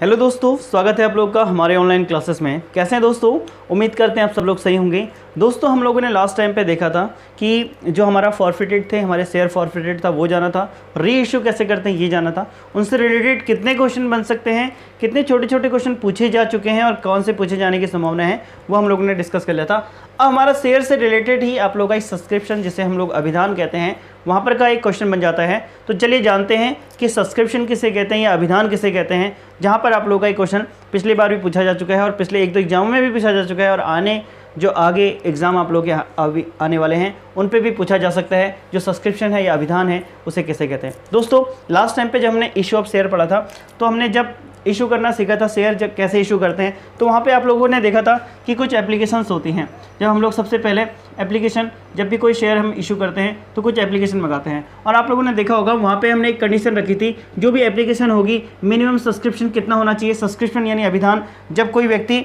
Hello दोस्तों, स्वागत है आप लोग का हमारे ऑनलाइन क्लासेस में। कैसे हैं दोस्तों? उम्मीद करते हैं आप सब लोग सही होंगे। दोस्तों, हम लोगों ने लास्ट टाइम पे देखा था कि जो हमारा फॉरफिटेड थे, हमारे शेयर फॉरफिटेड था वो जाना था, री इशू कैसे करते हैं ये जाना था, उनसे रिलेटेड कितने क्वेश्चन बन सकते हैं, कितने छोटे छोटे क्वेश्चन पूछे जा चुके हैं और कौन से पूछे जाने की संभावना है वो हम लोगों ने डिस्कस कर लिया था। अब हमारा शेयर से रिलेटेड ही आप लोग का एक सब्सक्रिप्शन, जिसे हम लोग अभिधान कहते हैं, वहाँ पर का एक क्वेश्चन बन जाता है। तो चलिए जानते हैं कि सब्सक्रिप्शन किसे कहते हैं या अभिधान किसे कहते हैं, जहाँ पर आप लोगों का एक क्वेश्चन पिछली बार भी पूछा जा चुका है और पिछले एक दो एग्जामों में भी पूछा जा चुका है और आगे एग्ज़ाम आप लोग के अभी आने वाले हैं उन पे भी पूछा जा सकता है। जो सब्सक्रिप्शन है या अभिधान है उसे किसे कहते हैं। दोस्तों, लास्ट टाइम पे जब हमने इशू ऑफ शेयर पढ़ा था तो हमने जब इशू करना सीखा था, शेयर जब कैसे इशू करते हैं, तो वहाँ पे आप लोगों ने देखा था कि कुछ एप्लीकेशंस होती हैं। जब हम लोग सबसे पहले एप्लीकेशन, जब भी कोई शेयर हम इशू करते हैं तो कुछ एप्लीकेशन मंगाते हैं और आप लोगों ने देखा होगा वहाँ पे हमने एक कंडीशन रखी थी, जो भी एप्लीकेशन होगी मिनिमम सब्सक्रिप्शन कितना होना चाहिए। सब्सक्रिप्शन यानी अभिधान, जब कोई व्यक्ति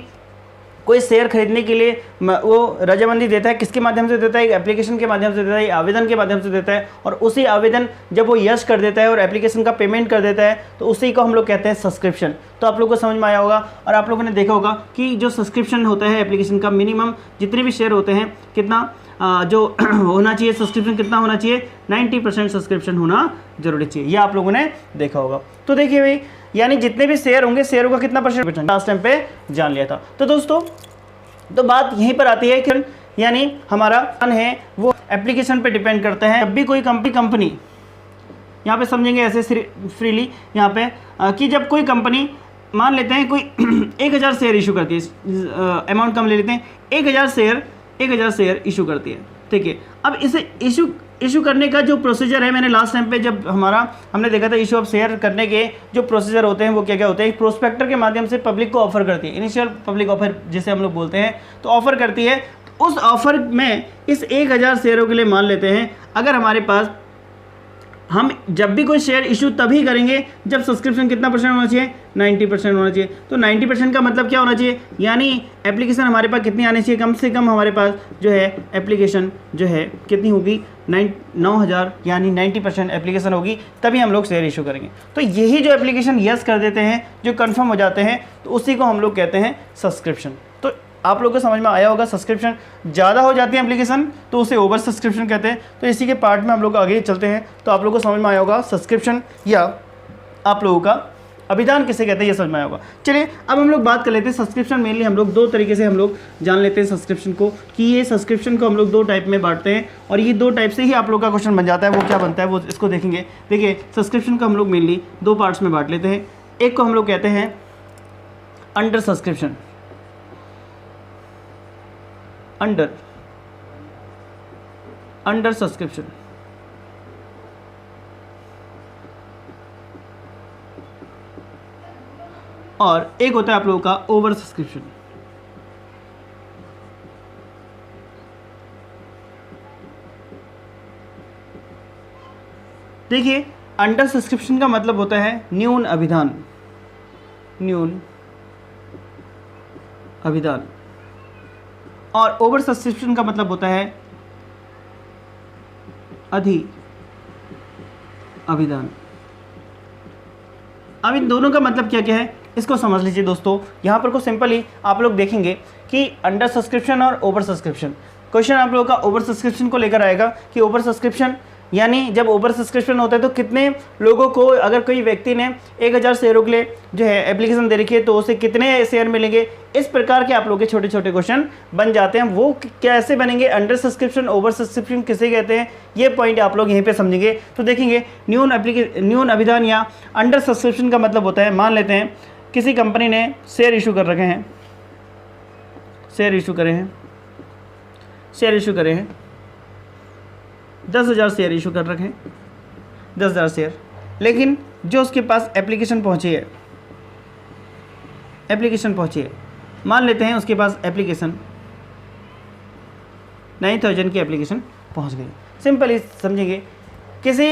कोई शेयर खरीदने के लिए वो रजामंदी देता है, किसके माध्यम से देता है? एक एप्लीकेशन के माध्यम से देता है, आवेदन के माध्यम से देता है, और उसी आवेदन जब वो यस कर देता है और एप्लीकेशन का पेमेंट कर देता है तो उसी को हम लोग कहते हैं सब्सक्रिप्शन। तो आप लोगों को समझ में आया होगा और आप लोगों ने देखा होगा कि जो सब्सक्रिप्शन होता है एप्लीकेशन का, मिनिमम जितने भी शेयर होते हैं कितना जो होना चाहिए, सब्सक्रिप्शन कितना होना चाहिए, 90% सब्सक्रिप्शन होना जरूरी चाहिए। ये आप लोगों ने देखा होगा। तो देखिए भाई, यानी जितने भी शेयर होंगे, शेयरों का कितना परसेंट लास्ट टाइम पे जान लिया था। तो दोस्तों, तो बात यहीं पर आती है कि यानी हमारा है वो एप्लीकेशन पे डिपेंड करता है। जब भी कोई कंपनी यहाँ पे समझेंगे ऐसे फ्रीली यहाँ पे कि जब कोई कंपनी, मान लेते हैं कोई 1000 शेयर इशू करती है, अमाउंट कम ले लेते हैं, 1000 शेयर इशू करती है, ठीक है। अब इसे इशू करने का जो प्रोसीजर है, मैंने लास्ट टाइम पे जब हमने देखा था इशू ऑफ शेयर करने के जो प्रोसीजर होते हैं वो क्या क्या होते हैं। एक प्रोस्पेक्टर के माध्यम से पब्लिक को ऑफर करती है, इनिशियल पब्लिक ऑफर जिसे हम लोग बोलते हैं, तो ऑफर करती है। तो उस ऑफर में इस 1000 शेयरों के लिए मान लेते हैं, अगर हमारे पास, हम जब भी कोई शेयर इशू तभी करेंगे जब सब्सक्रिप्शन कितना परसेंट होना चाहिए, 90% होना चाहिए। तो 90% का मतलब क्या होना चाहिए, यानी एप्लीकेशन हमारे पास कितनी आनी चाहिए, कम से कम हमारे पास जो है एप्लीकेशन जो है कितनी होगी, 9000, यानी 90% एप्लीकेशन होगी, तभी हम लोग शेयर इशू करेंगे। तो यही जो एप्लीकेशन यस कर देते हैं, जो कन्फर्म हो जाते हैं, तो उसी को हम लोग कहते हैं सब्सक्रिप्शन। तो आप लोगों को समझ में आया होगा, सब्सक्रिप्शन ज़्यादा हो जाती है एप्लीकेशन तो उसे ओवर सब्सक्रिप्शन कहते हैं। तो इसी के पार्ट में हम लोग आगे चलते हैं, तो आप लोगों को समझ में आया होगा सब्सक्रिप्शन या आप लोगों का अभिधान किसे कहते हैं ये समझ में आया होगा। चलिए अब हम लोग बात कर लेते हैं सब्सक्रिप्शन। मेनली हम लोग दो तरीके से हम लोग जान लेते हैं सब्सक्रिप्शन को, कि ये सब्सक्रिप्शन को हम लोग दो टाइप में बांटते हैं और ये दो टाइप से ही आप लोग का क्वेश्चन बन जाता है। वो क्या बनता है वो इसको देखेंगे। देखिए, सब्सक्रिप्शन को हम लोग मेनली दो पार्ट्स में बांट लेते हैं। एक को हम लोग कहते हैं अंडर सब्सक्रिप्शन, अंडर सब्सक्रिप्शन, और एक होता है आप लोगों का ओवर सब्सक्रिप्शन। देखिए, अंडर सब्सक्रिप्शन का मतलब होता है न्यून अभिधान, और ओवर सब्सक्रिप्शन का मतलब होता है अधि अभिधान। अब इन दोनों का मतलब क्या क्या है इसको समझ लीजिए दोस्तों। यहाँ पर को सिंपल ही आप लोग देखेंगे कि अंडर सब्सक्रिप्शन और ओवर सब्सक्रिप्शन, क्वेश्चन आप लोगों का ओवर सब्सक्रिप्शन को लेकर आएगा कि ओवर सब्सक्रिप्शन यानी जब ओवर सब्सक्रिप्शन होता है तो कितने लोगों को, अगर कोई व्यक्ति ने 1000 शेयरों के लिए जो है एप्लीकेशन दे रखी है तो उसे कितने शेयर मिलेंगे। इस प्रकार के आप लोगों के छोटे छोटे क्वेश्चन बन जाते हैं। वो कैसे बनेंगे, अंडर सब्सक्रिप्शन, ओवर सब्सक्रिप्शन किसे कहते हैं, ये पॉइंट आप लोग यहीं पे समझेंगे। तो देखेंगे, न्यून अभिधान या अंडर सब्सक्रिप्शन का मतलब होता है, मान लेते हैं किसी कंपनी ने शेयर इशू कर रखे हैं, शेयर इशू करे हैं 10,000 शेयर इशू कर रखे हैं, 10,000 शेयर, लेकिन जो उसके पास एप्लीकेशन पहुंची है, मान लेते हैं उसके पास एप्लीकेशन 9000 की एप्लीकेशन पहुंच गई। सिंपल ही समझेंगे, किसी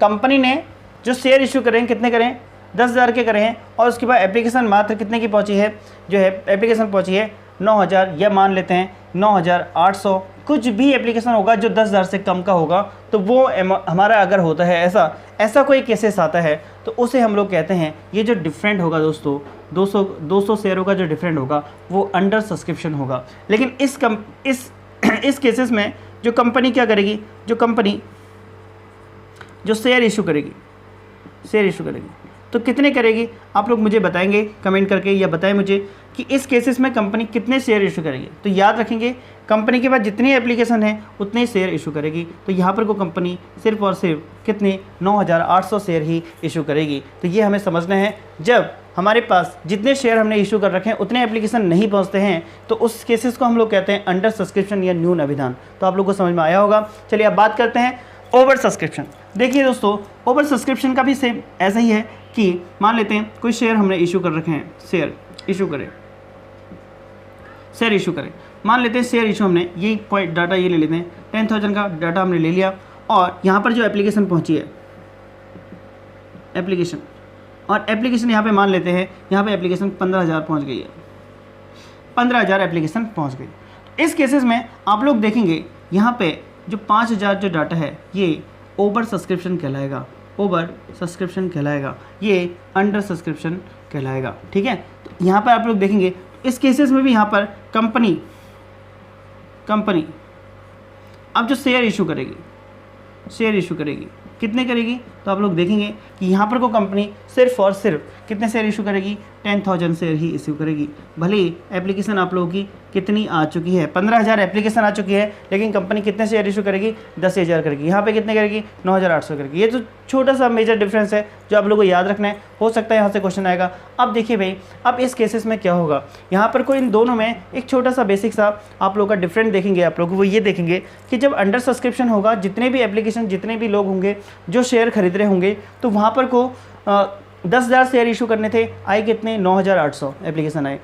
कंपनी ने जो शेयर इशू करें, कितने करें, 10,000 के करें, और उसके बाद एप्लीकेशन मात्र कितने की पहुंची है, जो है एप्लीकेशन पहुंची है 9000, या मान लेते हैं 9800, कुछ भी एप्लीकेशन होगा जो 10,000 से कम का होगा, तो वो हमारा अगर होता है ऐसा ऐसा कोई केसेस आता है तो उसे हम लोग कहते हैं, ये जो डिफरेंट होगा दोस्तों 200 शेयरों का जो डिफरेंट होगा वो अंडर सब्सक्रिप्शन होगा। लेकिन इस केसेस में जो कंपनी क्या करेगी, जो कंपनी जो शेयर इशू करेगी तो कितने करेगी, आप लोग मुझे बताएंगे कमेंट करके, या बताएं मुझे कि इस केसेस में कंपनी कितने शेयर इशू करेगी। तो याद रखेंगे कंपनी के पास जितनी एप्लीकेशन है उतने शेयर इशू करेगी। तो यहाँ पर को कंपनी सिर्फ और सिर्फ कितने 9800 शेयर ही इशू करेगी। तो ये हमें समझना है, जब हमारे पास जितने शेयर हमने इशू कर रखे हैं उतने एप्लीकेशन नहीं पहुँचते हैं तो उस केसेस को हम लोग कहते हैं अंडर सब्सक्रिप्शन या न्यून अभिधान। तो आप लोग को समझ में आया होगा। चलिए अब बात करते हैं ओवर सब्सक्रिप्शन। देखिए दोस्तों, ओवर सब्सक्रिप्शन का भी सेम ऐसा ही है कि मान लेते हैं कोई शेयर हमने इशू कर रखे हैं, शेयर इशू करें, मान लेते हैं शेयर इशू हमने ये पॉइंट डाटा ये ले लेते हैं, 10,000 का डाटा हमने ले लिया और यहाँ पर जो एप्लीकेशन पहुँची है एप्लीकेशन यहाँ पे मान लेते हैं, यहाँ पे एप्लीकेशन 15,000 पहुँच गई है, 15,000 एप्लीकेशन पहुँच गई। तो इस केसेस में आप लोग देखेंगे यहाँ पे जो 5,000 जो डाटा है ये ओवर सब्सक्रिप्शन कहलाएगा, ये अंडर सब्सक्रिप्शन कहलाएगा। ठीक है, तो यहाँ पर आप लोग देखेंगे इस केसेस में भी यहाँ पर कंपनी अब जो शेयर इशू करेगी कितने करेगी, तो आप लोग देखेंगे कि यहाँ पर को कंपनी सिर्फ और सिर्फ कितने शेयर इशू करेगी, 10,000 शेयर ही इशू करेगी। भले ही एप्लीकेशन आप लोगों की कितनी आ चुकी है, 15,000 एप्लीकेशन आ चुकी है, लेकिन कंपनी कितने शेयर इशू करेगी, 10,000 करेगी। यहाँ पे कितने करेगी, 9,800 करेगी। ये तो छोटा सा मेजर डिफरेंस है जो आप लोगों को याद रखना है। हो सकता है यहाँ से क्वेश्चन आएगा। अब देखिए भाई, अब इस केसेस में क्या होगा, यहाँ पर कोई इन दोनों में एक छोटा सा बेसिक सा आप लोगों का डिफरेंट देखेंगे। आप लोग वो ये देखेंगे कि जब अंडर सब्सक्रिप्शन होगा, जितने भी एप्लीकेशन जितने भी लोग होंगे जो शेयर खरीद रहे होंगे, तो वहाँ पर को 10,000 शेयर इशू करने थे, आए कितने 9,800 एप्लीकेशन आए,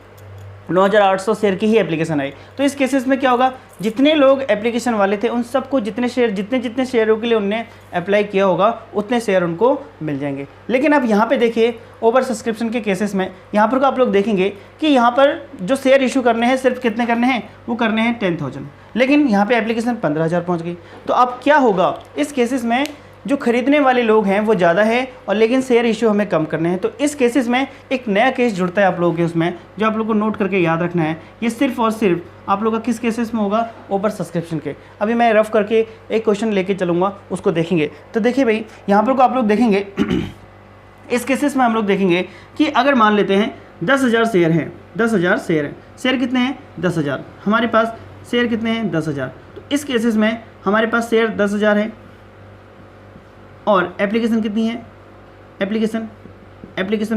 9,800 शेयर की ही एप्लीकेशन आई। तो इस केसेस में क्या होगा, जितने लोग एप्लीकेशन वाले थे उन सबको जितने शेयरों के लिए उनने अप्लाई किया होगा उतने शेयर उनको मिल जाएंगे। लेकिन अब यहाँ पे देखिए ओवर सब्सक्रिप्शन के केसेस में यहाँ पर को आप लोग देखेंगे कि यहाँ पर जो शेयर इशू करने हैं सिर्फ कितने करने हैं, वो करने हैं 10,000, लेकिन यहाँ पे एप्लीकेशन 15,000 पहुँच गई। तो अब क्या होगा, इस केसेस में जो खरीदने वाले लोग हैं वो ज़्यादा है और लेकिन शेयर इशू हमें कम करने हैं। तो इस केसेस में एक नया केस जुड़ता है आप लोगों के उसमें, जो आप लोगों को नोट करके याद रखना है। ये सिर्फ और सिर्फ आप लोगों का किस केसेस में होगा, ओवर सब्सक्रिप्शन के। अभी मैं रफ करके एक क्वेश्चन लेके चलूँगा, उसको देखेंगे। तो देखिए भाई, यहाँ पर को आप लोग देखेंगे इस केसेस में हम लोग देखेंगे कि अगर मान लेते हैं 10,000 शेयर हैं, 10,000 शेयर हैं, शेयर कितने हैं 10,000, हमारे पास शेयर कितने हैं 10,000। तो इस केसेस में हमारे पास शेयर 10,000 है और एप्लीकेशन कितनी है, एप्लीकेशन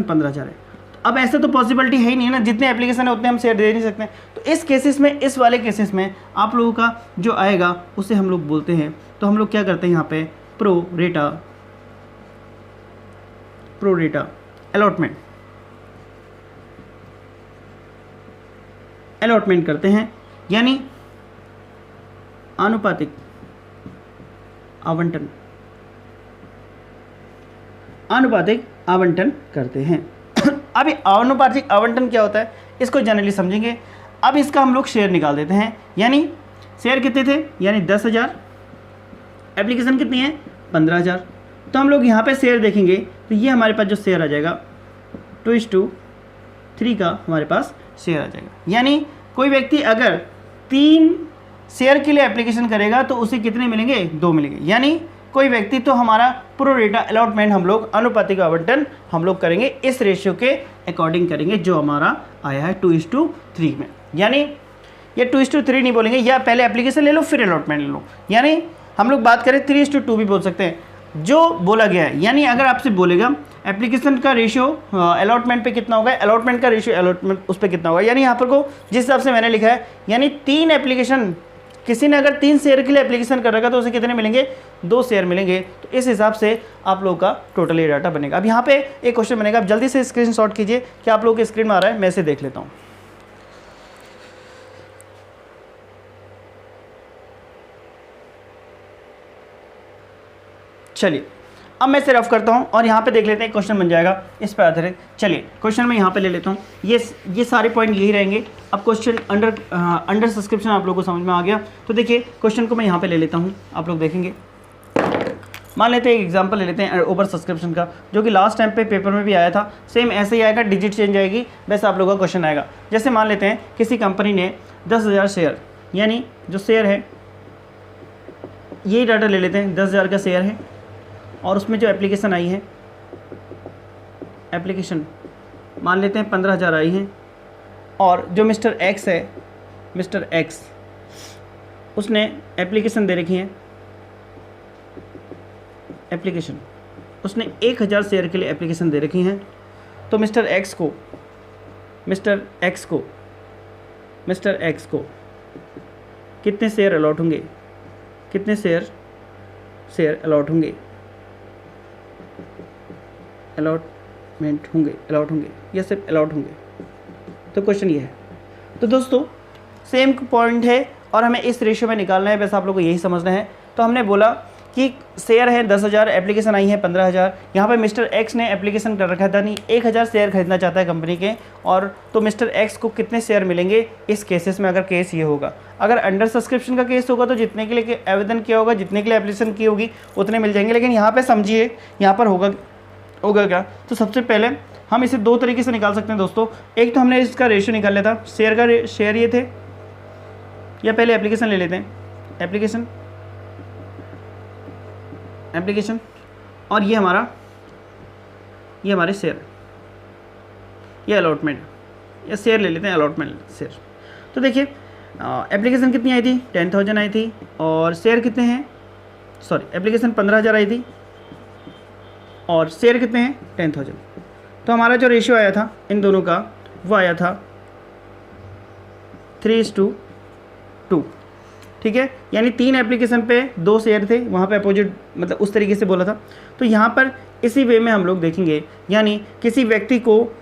15,000 है। तो अब ऐसे तो पॉसिबिलिटी है ही नहीं ना, जितने एप्लीकेशन है उतने हम शेयर दे नहीं सकते। तो इस केसेस में, इस वाले केसेस में आप लोगों का जो आएगा उसे हम लोग बोलते हैं, तो हम लोग क्या करते हैं यहाँ पे प्रो रेटा अलॉटमेंट करते हैं, यानी आनुपातिक आवंटन करते हैं। अब आनुपातिक आवंटन क्या होता है, इसको जनरली समझेंगे। अब इसका हम लोग शेयर निकाल देते हैं, यानी शेयर कितने थे, यानी 10,000, एप्लीकेशन कितनी है 15,000। तो हम लोग यहाँ पे शेयर देखेंगे तो ये हमारे पास जो शेयर आ जाएगा 2:3 का हमारे पास शेयर आ जाएगा। यानी कोई व्यक्ति अगर 3 शेयर के लिए एप्लीकेशन करेगा तो उसे कितने मिलेंगे, 2 मिलेंगे। यानी कोई व्यक्ति, तो हमारा प्रो रेटा अलॉटमेंट हम लोग अनुपातिक आवंटन हम लोग करेंगे, इस रेशियो के अकॉर्डिंग करेंगे जो हमारा आया है 2:3 में। यानी ये 2:3 नहीं बोलेंगे, या पहले एप्लीकेशन ले लो फिर अलॉटमेंट ले लो। यानी हम लोग बात करें 3:2 भी बोल सकते हैं, जो बोला गया है। यानी अगर आपसे बोलेगा एप्लीकेशन का रेशियो अलॉटमेंट पे कितना होगा, अलॉटमेंट का रेशियो अलॉटमेंट उस पर कितना होगा, यानी यहाँ पर को जिस हिसाब से मैंने लिखा है, यानी 3 एप्लीकेशन, किसी ने अगर 3 शेयर के लिए एप्लीकेशन कर रखा तो उसे कितने मिलेंगे, 2 शेयर मिलेंगे। तो इस हिसाब से आप लोगों का टोटल ये डाटा बनेगा। अब यहाँ पे एक क्वेश्चन बनेगा, आप जल्दी से स्क्रीनशॉट कीजिए कि आप लोगों के स्क्रीन में आ रहा है, मैं इसे देख लेता हूँ। चलिए अब मैं इसे रफ करता हूँ और यहाँ पे देख लेते हैं, क्वेश्चन बन जाएगा इस पर आधारित। चलिए क्वेश्चन में यहाँ पे ले लेता हूँ, ये सारे पॉइंट यही रहेंगे। अब क्वेश्चन अंडर सब्सक्रिप्शन आप लोगों को समझ में आ गया। तो देखिए क्वेश्चन को मैं यहाँ पे ले लेता हूँ, आप लोग देखेंगे मान लेते हैं एक एग्जांपल ले लेते हैं ओवर सब्सक्रिप्शन का, जो कि लास्ट टाइम पे पेपर में भी आया था। सेम ऐसे ही आएगा, डिजिट चेंज आएगी, वैसे आप लोगों का क्वेश्चन आएगा। जैसे मान लेते हैं किसी कंपनी ने 10,000 शेयर, यानी जो शेयर है यही डाटा ले लेते हैं, 10,000 का शेयर है और उसमें जो एप्लीकेशन आई है, एप्लीकेशन मान लेते हैं 15,000 आई हैं। और जो मिस्टर एक्स है, मिस्टर एक्स उसने एप्लीकेशन दे रखी है, एप्लीकेशन उसने 1,000 शेयर के लिए एप्लीकेशन दे रखी हैं। तो मिस्टर एक्स को कितने शेयर अलॉट होंगे, कितने शेयर अलॉट होंगे, अलॉट होंगे या सिर्फ अलॉट होंगे। तो क्वेश्चन ये है। तो दोस्तों सेम पॉइंट है और हमें इस रेशियो में निकालना है, बस आप लोग को यही समझना है। तो हमने बोला कि शेयर है 10,000, एप्लीकेशन आई है 15,000। यहाँ पे मिस्टर एक्स ने एप्लीकेशन कर रखा था, नहीं 1,000 शेयर खरीदना चाहता है कंपनी के, और तो मिस्टर एक्स को कितने शेयर मिलेंगे इस केसेस में। अगर केस ये होगा, अगर अंडर सब्सक्रिप्शन का केस होगा तो जितने के लिए आवेदन किया होगा, जितने के लिए एप्लीकेशन की होगी उतने मिल जाएंगे। लेकिन यहाँ पर समझिए, यहाँ पर होगा क्या। तो सबसे पहले हम इसे दो तरीके से निकाल सकते हैं दोस्तों। एक तो हमने इसका रेशियो निकाल लिया था, शेयर ये थे, या पहले एप्लीकेशन ले लेते हैं, एप्लीकेशन और ये हमारे शेयर, ये अलॉटमेंट, या शेयर ले लेते हैं, अलॉटमेंट शेयर। तो देखिए एप्लीकेशन कितनी आई थी, 10,000 आई थी, और शेयर कितने हैं, सॉरी एप्लीकेशन 15,000 आई थी और शेयर कितने हैं 10,000। तो हमारा जो रेशियो आया था इन दोनों का वो आया था 3:2, ठीक है। यानी 3 एप्लीकेशन पे 2 शेयर थे, वहाँ पे अपोजिट मतलब उस तरीके से बोला था। तो यहाँ पर इसी वे में हम लोग देखेंगे, यानी किसी व्यक्ति को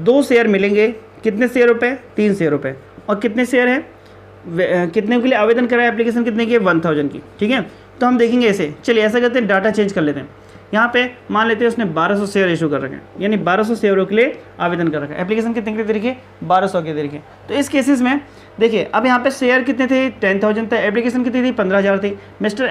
2 शेयर मिलेंगे, कितने शेयर रुपये, 3 शेयर रुपये, और कितने शेयर हैं, कितने के लिए आवेदन करा है, एप्लीकेशन कितने की, 1,000 की, ठीक है। तो हम देखेंगे ऐसे, चलिए ऐसा करते हैं, डाटा चेंज कर लेते हैं। यहाँ पे मान लेते हैं उसने 1200 शेयर इशू कर रखे हैं, यानी 1200 शेयरों के लिए आवेदन कर रखा है। एप्लीकेशन कितने के तरीके, 1200 के तरीके। तो इस केसेस में देखिए अब यहाँ पे शेयर कितने थे, 10,000 थे, एप्लीकेशन कितनी थी, 15,000 थी। मिस्टर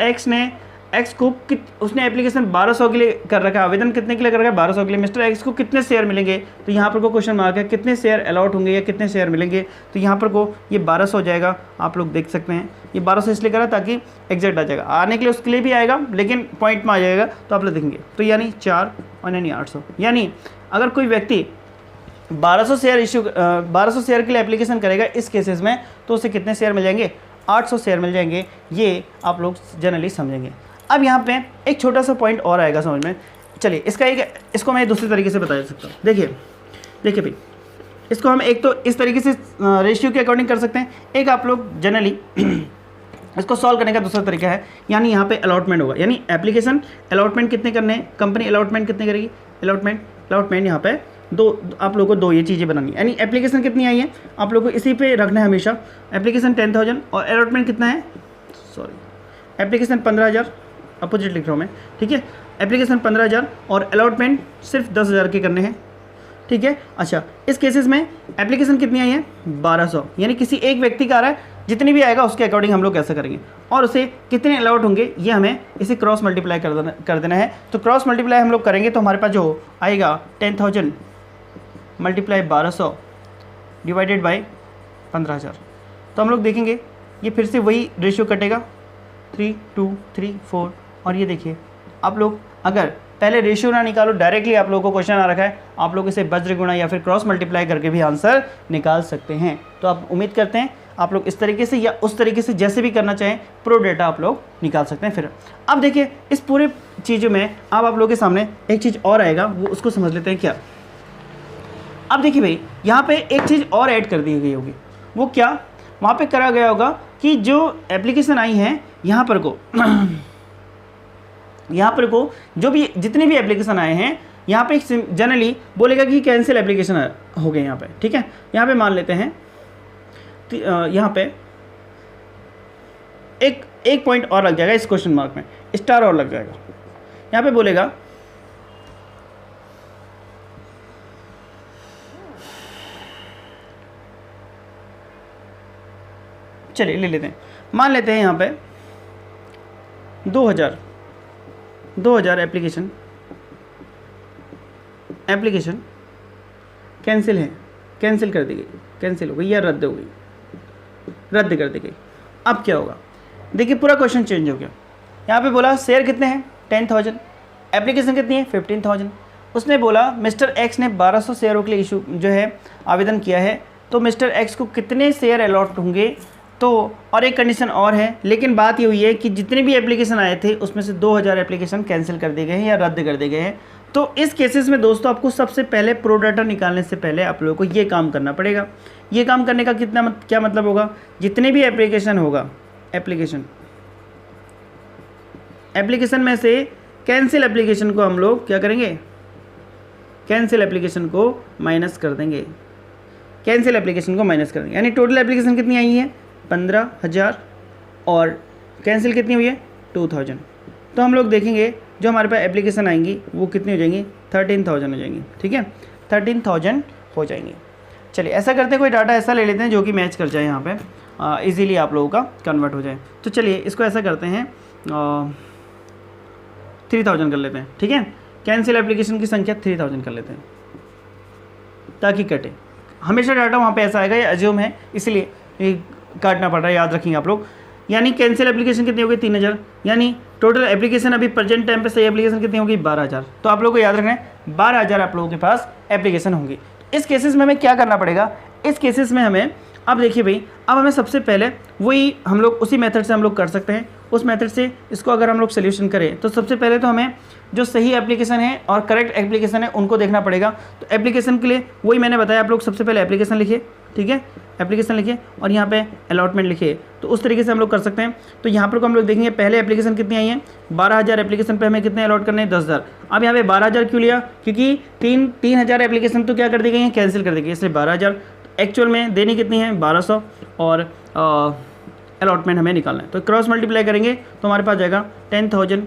एक्स को उसने एप्लीकेशन 1200 के लिए कर रखा है, आवेदन कितने के लिए कर रखा है, 1200 के लिए। मिस्टर एक्स को कितने शेयर मिलेंगे, तो यहाँ पर को क्वेश्चन मार्क है, कितने शेयर अलॉट होंगे या कितने शेयर मिलेंगे। तो यहाँ पर को ये 1200 हो जाएगा, आप लोग देख सकते हैं। ये 1200 इसलिए करा ताकि एग्जैक्ट आ जाएगा, आने के लिए उसके लिए भी आएगा लेकिन पॉइंट में आ जाएगा, तो आप लोग देखेंगे। तो यानी 4 और यानी 800, यानी अगर कोई व्यक्ति 1200 शेयर के लिए एप्लीकेशन करेगा इस केसेस में, तो उसे कितने शेयर मिल जाएंगे, 800 शेयर मिल जाएंगे। ये आप लोग जनरली समझेंगे। अब यहाँ पे एक छोटा सा पॉइंट और आएगा समझ में, चलिए इसको मैं दूसरे तरीके से बता सकता हूँ। देखिए भाई, इसको हम एक तो इस तरीके से रेशियो के अकॉर्डिंग कर सकते हैं, एक आप लोग जनरली इसको सॉल्व करने का दूसरा तरीका है, यानी यहाँ पे अलॉटमेंट होगा, यानी एप्लीकेशन अलॉटमेंट कितने करने हैं, कंपनी अलॉटमेंट कितने करेगी, अलॉटमेंट यहाँ पे आप लोगों को 2 ये चीज़ें बनानी है। यानी एप्लीकेशन कितनी आई है आप लोगों को इसी पे रखना है हमेशा, एप्लीकेशन 10,000 और अलॉटमेंट कितना है, सॉरी एप्लीकेशन 15,000, अपोजिट लिख रहा हूँ मैं, ठीक है। एप्लीकेशन 15,000 और अलॉटमेंट सिर्फ 10,000 के करने हैं, ठीक है। अच्छा, इस केसेस में एप्लीकेशन कितनी आई है, 1200, यानी किसी एक व्यक्ति का आ रहा है, जितनी भी आएगा उसके अकॉर्डिंग हम लोग कैसे करेंगे, और उसे कितने अलॉट होंगे ये हमें इसे क्रॉस मल्टीप्लाई कर देना है। तो क्रॉस मल्टीप्लाई हम लोग करेंगे तो हमारे पास जो आएगा 10,000 मल्टीप्लाई 1200 डिवाइडेड बाई 15,000। तो हम लोग देखेंगे ये फिर से वही रेशियो कटेगा, 3, 2, 3, 4, और ये देखिए आप लोग अगर पहले रेशियो ना निकालो, डायरेक्टली आप लोगों को क्वेश्चन आ रखा है, आप लोग इसे वज्र गुणा या फिर क्रॉस मल्टीप्लाई करके भी आंसर निकाल सकते हैं। तो आप उम्मीद करते हैं आप लोग इस तरीके से या उस तरीके से जैसे भी करना चाहें प्रो डेटा आप लोग निकाल सकते हैं। फिर अब देखिए इस पूरे चीज़ों में अब आप लोगों के सामने एक चीज़ और आएगा, वो उसको समझ लेते हैं क्या। अब देखिए भाई यहाँ पे एक चीज़ और ऐड कर दी गई होगी, वो क्या, वहाँ पे करा गया होगा कि जो एप्लीकेशन आई हैं यहाँ पर को जो भी जितने भी एप्लीकेशन आए हैं यहाँ पे जनरली बोलेगा कि कैंसिल एप्लीकेशन हो गए यहाँ पे, ठीक है। यहाँ पे मान लेते हैं यहाँ पे एक पॉइंट और लग जाएगा, इस क्वेश्चन मार्क में स्टार और लग जाएगा। यहाँ पे बोलेगा चलिए ले लेते हैं, मान लेते हैं यहाँ पे 2000 2000 एप्लीकेशन कैंसिल है, कैंसिल कर दी गई, कैंसिल हो गई या रद्द हो गई, रद्द कर दी गई। अब क्या होगा, देखिए पूरा क्वेश्चन चेंज हो गया। यहाँ पे बोला शेयर कितने हैं 10,000, एप्लीकेशन कितनी है 15,000। उसने बोला मिस्टर एक्स ने 1200 शेयरों के लिए इशू जो है आवेदन किया है, तो मिस्टर एक्स को कितने शेयर अलॉट होंगे। तो और एक कंडीशन और है, लेकिन बात ये हुई है कि जितने भी एप्लीकेशन आए थे उसमें से 2000 एप्लीकेशन कैंसिल कर दिए गए हैं या रद्द कर दिए गए हैं। तो इस केसेस में दोस्तों आपको सबसे पहले प्रो डाटा निकालने से पहले आप लोगों को ये काम करना पड़ेगा। ये काम करने का क्या मतलब होगा, जितने भी एप्लीकेशन होगा, एप्लीकेशन में से कैंसिल एप्लीकेशन को हम लोग क्या करेंगे, कैंसिल एप्लीकेशन को माइनस कर देंगे, कैंसिल एप्लीकेशन को माइनस कर देंगे। यानी टोटल एप्लीकेशन कितनी आई है 15,000 और कैंसिल कितनी हुई है 2,000। तो हम लोग देखेंगे जो हमारे पास एप्लीकेशन आएंगी वो कितनी हो जाएंगी 13,000 हो जाएंगी। ठीक है, 13,000 हो जाएंगी। चलिए ऐसा करते हैं, कोई डाटा ऐसा ले लेते हैं जो कि मैच कर जाए यहाँ पे, इजीली आप लोगों का कन्वर्ट हो जाए। तो चलिए इसको ऐसा करते हैं 3000 कर लेते हैं। ठीक है, कैंसिल एप्लीकेशन की संख्या 3000 कर लेते हैं ताकि कटे। हमेशा डाटा वहाँ पे ऐसा आएगा, ये अज्यूम है इसलिए ये काटना पड़ रहा है, याद रखेंगे आप लोग। यानी कैंसिल एप्लीकेशन कितनी होगी 3000, यानी टोटल एप्लीकेशन अभी प्रेजेंट टाइम पे सही एप्लीकेशन कितनी होगी 12,000। तो आप लोगों को याद रखना है 12,000 आप लोगों के पास एप्लीकेशन होंगी। इस केसेस में हमें क्या करना पड़ेगा, इस केसेस में हमें अब देखिए भाई, अब हमें सबसे पहले वही हम लोग उसी मेथड से हम लोग कर सकते हैं। उस मेथड से इसको अगर हम लोग सोल्यूशन करें तो सबसे पहले तो हमें जो सही एप्लीकेशन है और करेक्ट एप्लीकेशन है उनको देखना पड़ेगा। तो एप्लीकेशन के लिए वही मैंने बताया, आप लोग सबसे पहले एप्लीकेशन लिखिए। ठीक है, एप्लीकेशन लिखिए और यहाँ पे अलॉटमेंट लिखिए। तो उस तरीके से हम लोग कर सकते हैं। तो यहाँ पर हम लोग देखेंगे पहले एप्लीकेशन कितनी आई है 12,000 एप्लीकेशन पे हमें कितने अलॉट करने हैं 10,000। अब यहाँ पे 12,000 क्यों लिया, क्योंकि 3,000 एप्लीकेशन तो क्या कर दी गई हैं, कैंसिल कर दी गई, इसलिए 12,000। एक्चुअल में देनी कितनी है 1200 और अलॉटमेंट हमें निकालना है। तो क्रॉस मल्टीप्लाई करेंगे तो हमारे पास जाएगा 10,000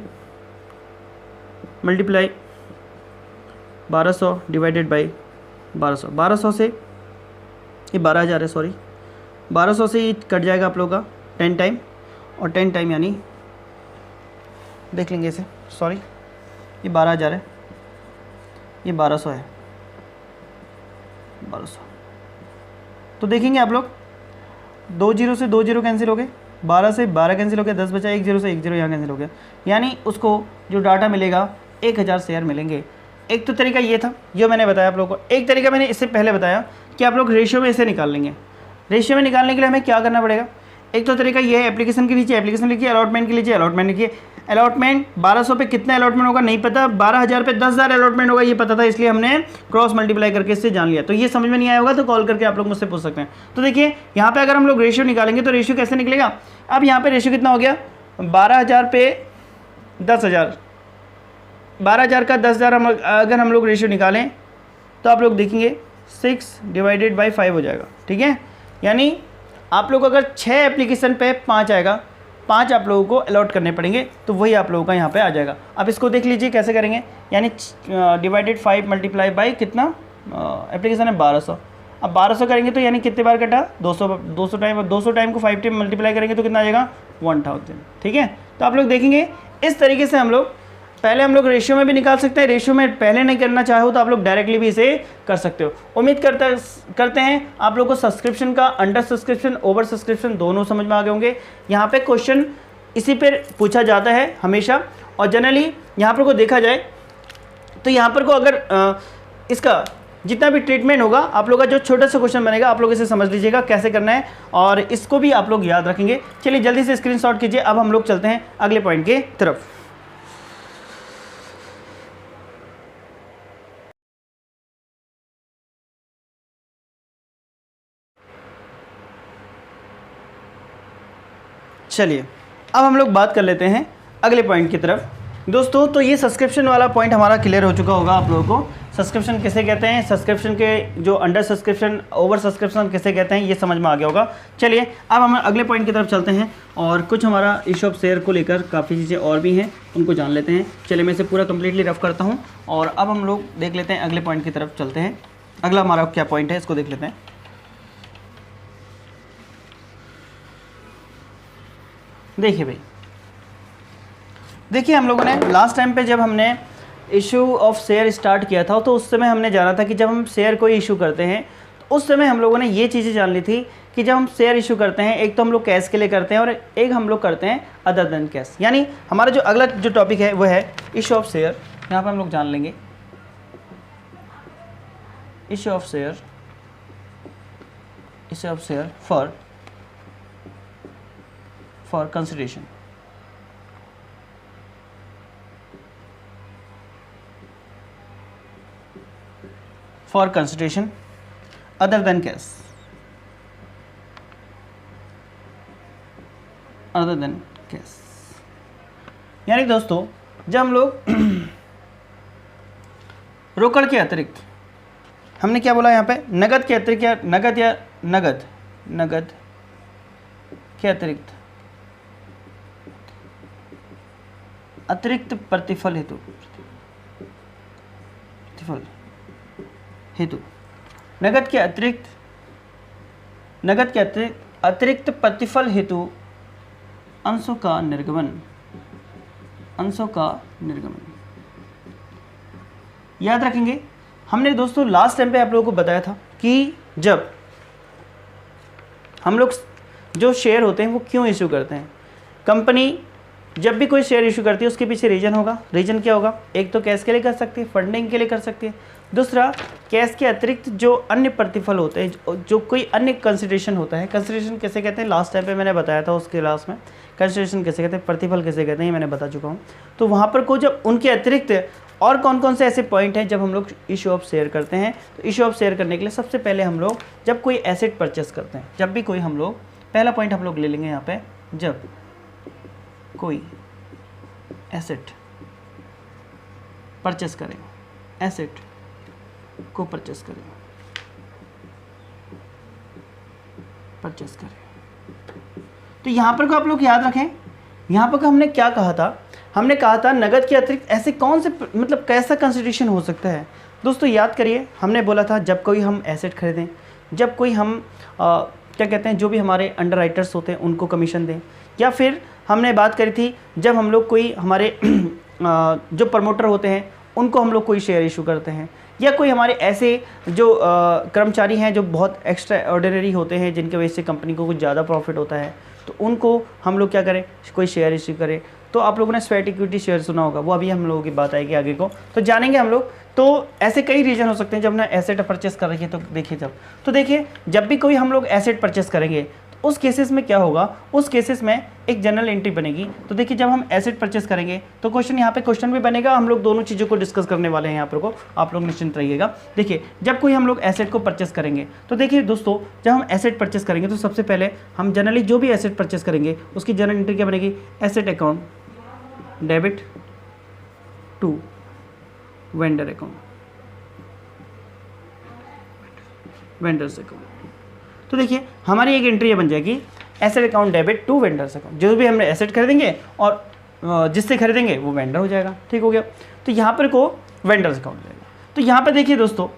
मल्टीप्लाई 1200 डिवाइडेड बाई 1200। 1200 से ये 12,000 है, सॉरी 1200 से ये कट जाएगा आप लोगों का 10 टाइम, और 10 टाइम यानी देख लेंगे इसे, सॉरी ये 12,000 है, ये 1200 है, 1200। तो देखेंगे आप लोग 2 जीरो से 2 जीरो कैंसिल हो गए, 12 से 12 कैंसिल हो गया, 10 बचा, 1 जीरो से 1 जीरो यहाँ कैंसिल हो गया। यानी उसको जो डाटा मिलेगा 1000 शेयर मिलेंगे। एक तो तरीका ये था जो मैंने बताया आप लोगों को। एक तरीका मैंने इससे पहले बताया कि आप लोग रेशियो में इसे निकाल लेंगे। रेशियो में निकालने के लिए हमें क्या करना पड़ेगा, एक तो तरीका ये है, एप्लीकेशन के नीचे एप्लीकेशन लिखिए, अलॉटमेंट के नीचे अलॉटमेंट लिखिए। अलॉटमेंट 1200 पे कितना अलॉटमेंट होगा नहीं पता, 12,000 पे 10,000 अलॉटमेंट होगा ये पता था, इसलिए हमने क्रॉस मल्टीप्लाई करके इससे जान लिया। तो ये समझ में नहीं आया होगा तो कॉल करके आप लोग मुझसे पूछ सकते हैं। तो देखिए यहाँ पे अगर हम लोग रेशियो निकालेंगे तो रेशियो कैसे निकलेगा, अब यहाँ पे रेशियो कितना हो गया 12,000 पे 10,000, 12,000 का 10,000 अगर हम लोग रेशियो निकालें तो आप लोग देखेंगे 6 डिवाइडेड बाई 5 हो जाएगा। ठीक है, यानी आप लोग अगर 6 एप्लीकेशन पे 5 आएगा, 5 आप लोगों को अलॉट करने पड़ेंगे, तो वही आप लोगों का यहाँ पे आ जाएगा। अब इसको देख लीजिए कैसे करेंगे, यानी डिवाइडेड 5 मल्टीप्लाई बाई कितना एप्लीकेशन है 1200। अब 1200 करेंगे तो यानी कितने बार कटा 200 टाइम, 200 टाइम को 5 टाइम मल्टीप्लाई करेंगे तो कितना आ जाएगा 1000। ठीक है, तो आप लोग देखेंगे इस तरीके से हम लोग पहले हम लोग रेशियो में भी निकाल सकते हैं, रेशियो में पहले नहीं करना चाहो तो आप लोग डायरेक्टली भी इसे कर सकते हो। उम्मीद करते हैं आप लोग को सब्सक्रिप्शन का अंडर सब्सक्रिप्शन ओवर सब्सक्रिप्शन दोनों समझ में आ गए होंगे। यहाँ पे क्वेश्चन इसी पर पूछा जाता है हमेशा, और जनरली यहाँ पर को देखा जाए तो यहाँ पर को अगर इसका जितना भी ट्रीटमेंट होगा आप लोग का जो छोटा सा क्वेश्चन बनेगा आप लोग इसे समझ लीजिएगा कैसे करना है, और इसको भी आप लोग याद रखेंगे। चलिए जल्दी से स्क्रीनशॉट कीजिए। अब हम लोग चलते हैं अगले पॉइंट के तरफ। चलिए अब हम लोग बात कर लेते हैं अगले पॉइंट की तरफ। दोस्तों तो ये सब्सक्रिप्शन वाला पॉइंट हमारा क्लियर हो चुका होगा आप लोगों को। सब्सक्रिप्शन किसे कहते हैं, सब्सक्रिप्शन के जो अंडर सब्सक्रिप्शन ओवर सब्सक्रिप्शन किसे कहते हैं, ये समझ में आ गया होगा। चलिए अब हम अगले पॉइंट की तरफ चलते हैं, और कुछ हमारा ईशॉप शेयर को लेकर काफ़ी चीज़ें और भी हैं उनको जान लेते हैं। चलिए मैं इसे पूरा कम्प्लीटली रफ करता हूँ, और अब हम लोग देख लेते हैं अगले पॉइंट की तरफ चलते हैं। अगला हमारा क्या पॉइंट है इसको देख लेते हैं। देखिए भाई देखिए हम लोगों ने लास्ट टाइम पे जब हमने इशू ऑफ शेयर स्टार्ट किया था तो उस समय हमने जाना था कि जब हम शेयर कोई इशू करते हैं तो उस समय हम लोगों ने ये चीज़ें जान ली थी कि जब हम शेयर इशू करते हैं एक तो हम लोग कैश के लिए करते हैं और एक हम लोग करते हैं अदर देन कैश। यानी हमारा जो अगला जो टॉपिक है वो है इशू ऑफ शेयर। यहाँ पर हम लोग जान लेंगे issue of share for consideration other than cash. यानी दोस्तों जब हम लोग रोकड़ के अतिरिक्त, हमने क्या बोला यहाँ पे, नगद के अतिरिक्त या नगद के अतिरिक्त प्रतिफल हेतु नगद के अतिरिक्त प्रतिफल हेतु अंशों का निर्गमन याद रखेंगे। हमने दोस्तों लास्ट टाइम पे आप लोगों को बताया था कि जब हम लोग जो शेयर होते हैं वो क्यों इशू करते हैं। कंपनी जब भी कोई शेयर इशू करती है उसके पीछे रीजन होगा। रीजन क्या होगा, एक तो कैश के लिए कर सकती है, फंडिंग के लिए कर सकती है, दूसरा कैश के अतिरिक्त जो अन्य प्रतिफल होते हैं, जो कोई अन्य कंसिडरेशन होता है। कंसिडरेशन कैसे कहते हैं, लास्ट टाइम पे मैंने बताया था उस क्लास में। कंसिडरेशन कैसे कहते हैं, प्रतिफल कैसे कहते हैं, ये मैंने बता चुका हूँ। तो वहाँ पर को जब उनके अतिरिक्त और कौन कौन से ऐसे पॉइंट हैं जब हम लोग इशू ऑफ शेयर करते हैं। तो इशू ऑफ शेयर करने के लिए सबसे पहले हम लोग जब कोई एसेट परचेस करते हैं, जब भी कोई हम लोग, पहला पॉइंट हम लोग ले लेंगे यहाँ पे, जब कोई एसेट परचेस करें, एसेट को परचेस करें, तो यहाँ पर को आप लोग याद रखें, यहाँ पर हमने क्या कहा था, हमने कहा था नगद के अतिरिक्त ऐसे कौन से मतलब कैसा कंसिडरेशन हो सकता है। दोस्तों याद करिए, हमने बोला था जब कोई हम एसेट खरीदें, जब कोई हम क्या कहते हैं, जो भी हमारे अंडर राइटर्स होते हैं उनको कमीशन दें, या फिर हमने बात करी थी जब हम लोग कोई हमारे जो प्रमोटर होते हैं उनको हम लोग कोई शेयर इशू करते हैं, या कोई हमारे ऐसे जो कर्मचारी हैं जो बहुत एक्स्ट्रा ऑर्डिनरी होते हैं जिनके वजह से कंपनी को कुछ ज़्यादा प्रॉफिट होता है, तो उनको हम लोग क्या करें, कोई शेयर इशू करें। तो आप लोगों ने स्वेट इक्विटी शेयर सुना होगा, वो अभी हम लोगों की बात आएगी आगे को तो जानेंगे हम लोग। तो ऐसे कई रीजन हो सकते हैं जब ना एसेट परचेस कर रही है। तो देखिए जब भी कोई हम लोग एसेट परचेस करेंगे तो उस केसेस में क्या होगा, उस केसेस में एक जनरल एंट्री बनेगी। तो देखिए जब हम एसेट परचेस करेंगे तो क्वेश्चन यहाँ पे क्वेश्चन भी बनेगा, हम लोग दोनों चीज़ों को डिस्कस करने वाले हैं यहाँ पर को, आप लोग निश्चिंत रहिएगा। देखिए जब कोई हम लोग एसेट को परचेस करेंगे तो देखिए दोस्तों जब हम एसेट परचेस करेंगे तो सबसे पहले हम जनरली जो भी एसेट परचेस करेंगे उसकी जनरल एंट्री क्या बनेगी, asset account debit to vendor account, vendors account. तो देखिए हमारी एक एंट्री ये बन जाएगी, asset account debit to vendors account. जो भी हमने एसेट खरीदेंगे और जिससे खरीदेंगे वो वेंडर हो जाएगा, ठीक हो गया। तो यहाँ पर को वेंडर्स अकाउंट जाएगा। तो यहाँ पर देखिए दोस्तों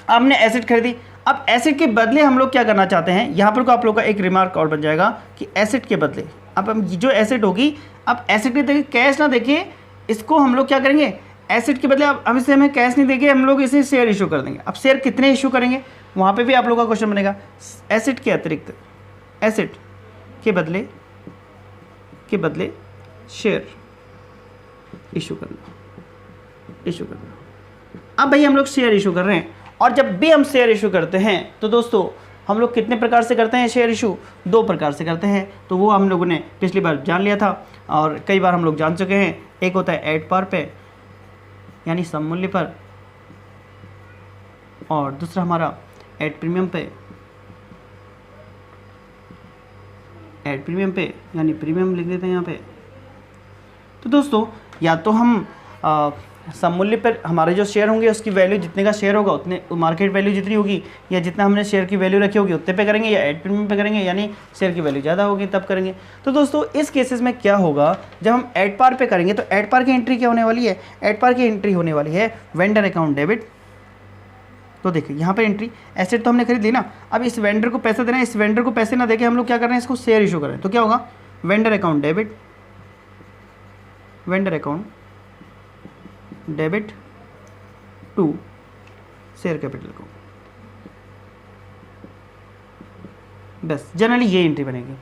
आपने एसेट खरीदी, अब एसेट के बदले हम लोग क्या करना चाहते हैं, यहाँ पर को आप लोग का एक रिमार्क और बन जाएगा कि एसेट के बदले, अब हम जो एसेट होगी, अब एसेट के देखिए कैश ना देखिए, इसको हम लोग क्या करेंगे, एसेट के बदले अब इसे हमें कैश नहीं देंगे, हम लोग इसे शेयर इशू कर देंगे। अब शेयर कितने इशू करेंगे, वहाँ पे भी आप लोग का क्वेश्चन बनेगा, एसेट के अतिरिक्त, एसेट के बदले शेयर इशू करना। अब भाई हम लोग शेयर इशू कर रहे हैं, और जब भी हम शेयर इशू करते हैं तो दोस्तों हम लोग कितने प्रकार से करते हैं शेयर इशू, 2 प्रकार से करते हैं। तो वो हम लोगों ने पिछली बार जान लिया था और कई बार हम लोग जान चुके हैं। एक होता है एट पार पे यानी सम मूल्य पर, और दूसरा हमारा एट प्रीमियम पे यानी प्रीमियम लिख देते हैं यहाँ पे। तो दोस्तों या तो हम सम मूल्य पर हमारे जो शेयर होंगे उसकी वैल्यू जितने का शेयर होगा उतने, मार्केट वैल्यू जितनी होगी या जितना हमने शेयर की वैल्यू रखी होगी उतने पे करेंगे, या एट प्रीमियम पे करेंगे यानी शेयर की वैल्यू ज़्यादा होगी तब करेंगे। तो दोस्तों इस केसेस में क्या होगा, जब हम एट पार पे करेंगे तो एट पार की एंट्री क्या होने वाली है, एट पार की एंट्री होने वाली है वेंडर अकाउंट डेबिट। तो देखिए यहाँ पर एंट्री, एसेट तो हमने खरीद ली ना, अब इस वेंडर को पैसा देना है, इस वेंडर को पैसे ना देके हम लोग क्या कर रहे हैं, इसको शेयर इशू कर रहे हैं। तो क्या होगा, vendor account debit vendor account debit to share capital account. बस जनरली ये एंट्री बनेगी।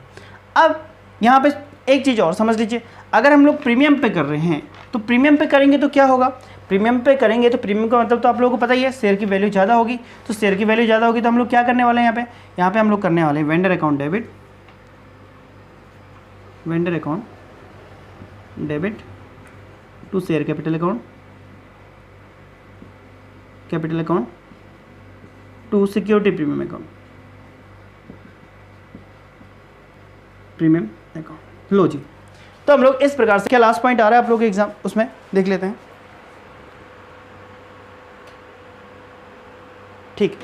अब यहाँ पे एक चीज़ और समझ लीजिए, अगर हम लोग प्रीमियम पे कर रहे हैं तो प्रीमियम पे करेंगे तो क्या होगा, प्रीमियम पे करेंगे तो प्रीमियम का मतलब तो आप लोगों को पता ही है, शेयर की वैल्यू ज़्यादा होगी। तो शेयर की वैल्यू ज़्यादा होगी तो हम लोग क्या करने वाले हैं यहाँ पे हम लोग करने वाले हैं vendor account debit to share capital account to security premium account. लो जी, तो हम लोग इस प्रकार से, क्या लास्ट पॉइंट आ रहा है आप लोगों के एग्जाम उसमें देख लेते हैं। ठीक,